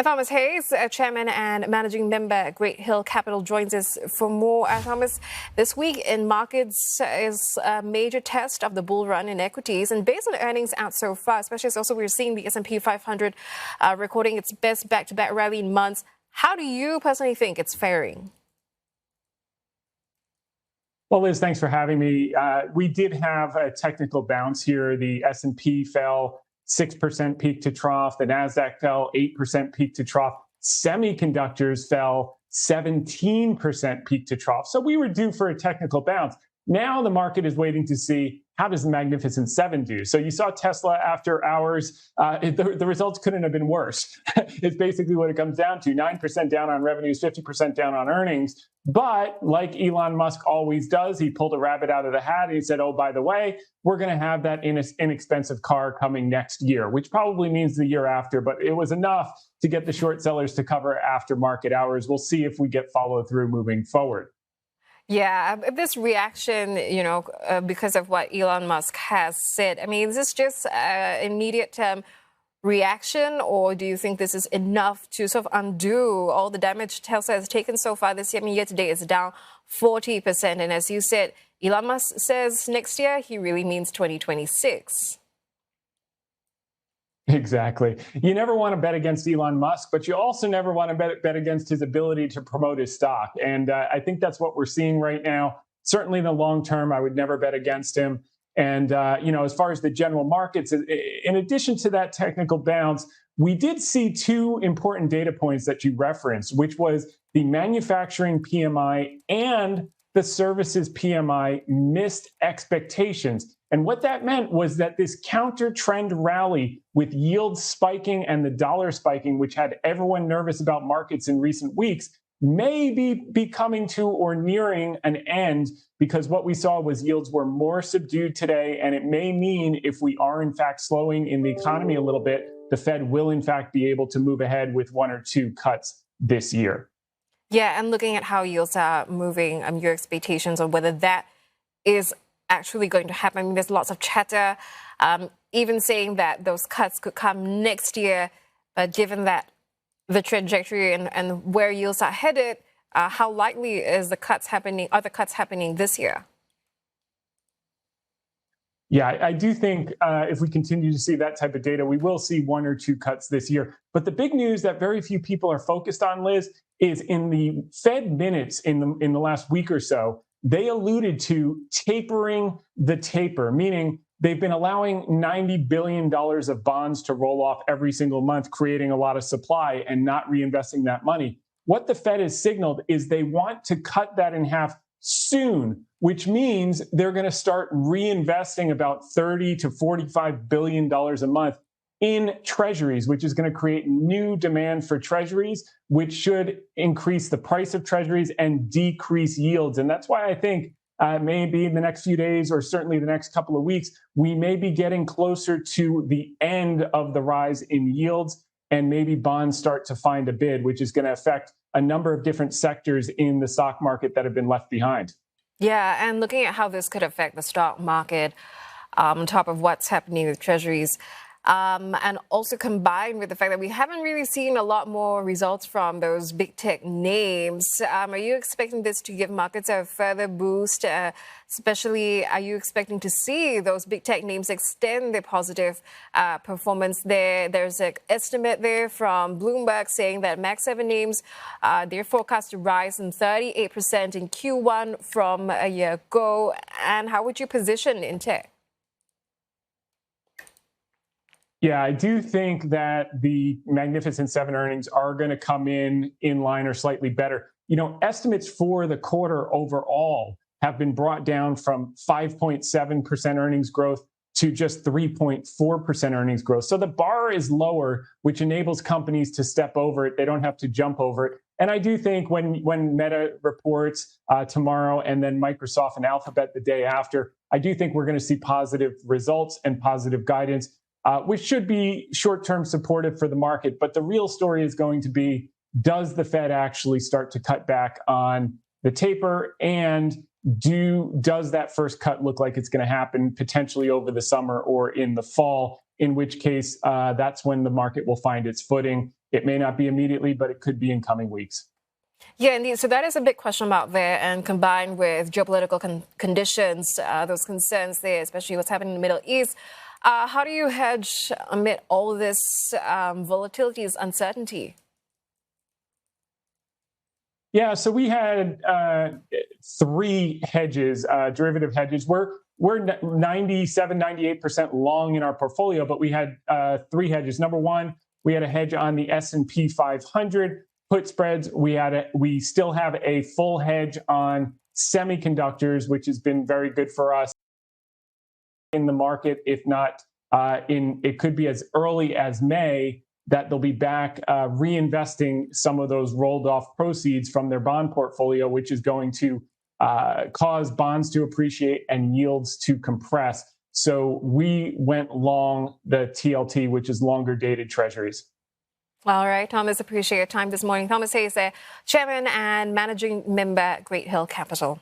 And Thomas Hayes, Chairman and Managing Member at Great Hill Capital, joins us for more. Thomas, this week in markets is a major test of the bull run in equities. And based on earnings out so far, especially as also we're seeing the S&P 500 recording its best back-to-back rally in months, how do you personally think it's faring? Well, Liz, thanks for having me. We did have a technical bounce here. The S&P fell 6% peak to trough. The NASDAQ fell 8% peak to trough. Semiconductors fell 17% peak to trough. So we were due for a technical bounce. Now the market is waiting to see, how does the Magnificent Seven do? So you saw Tesla after hours. The results couldn't have been worse. It's basically what it comes down to. 9% down on revenues, 50% down on earnings. But like Elon Musk always does, he pulled a rabbit out of the hat and he said, oh, by the way, we're going to have that inexpensive car coming next year, which probably means the year after. But it was enough to get the short sellers to cover after market hours. We'll see if we get follow through moving forward. Yeah, this reaction, because of what Elon Musk has said, I mean, is this just immediate reaction, or do you think this is enough to sort of undo all the damage Tesla has taken so far this year? I mean, year to date it's down 40%. And as you said, Elon Musk says next year, he really means 2026. Exactly. You never want to bet against Elon Musk, but you also never want to bet against his ability to promote his stock. And I think that's what we're seeing right now. Certainly in the long term, I would never bet against him. And, as far as the general markets, in addition to that technical bounce, we did see two important data points that you referenced, which was the manufacturing PMI and the services PMI missed expectations. And what that meant was that this counter trend rally with yields spiking and the dollar spiking, which had everyone nervous about markets in recent weeks, may be coming to or nearing an end, because what we saw was yields were more subdued today. And it may mean if we are in fact slowing in the economy a little bit, the Fed will in fact be able to move ahead with one or two cuts this year. Yeah, and looking at how yields are moving, your expectations on whether that is actually going to happen. I mean, there's lots of chatter, even saying that those cuts could come next year. But given that the trajectory and where yields are headed, how likely is the cuts happening? Are the cuts happening this year? Yeah, I do think if we continue to see that type of data, we will see one or two cuts this year. But the big news that very few people are focused on, Liz, is in the Fed minutes in the last week or so, they alluded to tapering the taper, meaning they've been allowing $90 billion of bonds to roll off every single month, creating a lot of supply and not reinvesting that money. What the Fed has signaled is they want to cut that in half soon, which means they're going to start reinvesting about $30 to $45 billion a month in treasuries, which is going to create new demand for treasuries, which should increase the price of treasuries and decrease yields. And that's why I think maybe in the next few days, or certainly the next couple of weeks, we may be getting closer to the end of the rise in yields, and maybe bonds start to find a bid, which is going to affect a number of different sectors in the stock market that have been left behind. Yeah, and looking at how this could affect the stock market on top of what's happening with treasuries, and also combined with the fact that we haven't really seen a lot more results from those big tech names. Are you expecting this to give markets a further boost? Especially, are you expecting to see those big tech names extend their positive performance there? There's an estimate there from Bloomberg saying that Mag 7 names, they're forecast to rise in 38% in Q1 from a year ago. And how would you position in tech? Yeah, I do think that the Magnificent Seven earnings are going to come in line or slightly better. Estimates for the quarter overall have been brought down from 5.7% earnings growth to just 3.4% earnings growth. So the bar is lower, which enables companies to step over it. They don't have to jump over it. And I do think when Meta reports tomorrow and then Microsoft and Alphabet the day after, I do think we're going to see positive results and positive guidance, which should be short-term supportive for the market. But the real story is going to be, does the Fed actually start to cut back on the taper? And does that first cut look like it's going to happen potentially over the summer or in the fall? In which case, that's when the market will find its footing. It may not be immediately, but it could be in coming weeks. Yeah, indeed. So that is a big question out there, and combined with geopolitical conditions, those concerns there, especially what's happening in the Middle East. How do you hedge amid all this volatility, uncertainty? Yeah, so we had 3 hedges, derivative hedges. We're 97, 98% long in our portfolio, but we had 3 hedges. Number one, we had a hedge on the S&P 500 put spreads. We still have a full hedge on semiconductors, which has been very good for us in the market. If not, it could be as early as May that they'll be back reinvesting some of those rolled off proceeds from their bond portfolio, which is going to cause bonds to appreciate and yields to compress. So we went long the TLT, which is longer dated treasuries. All right, Thomas, appreciate your time this morning. Thomas Hayes, Chairman and Managing Member at Great Hill Capital.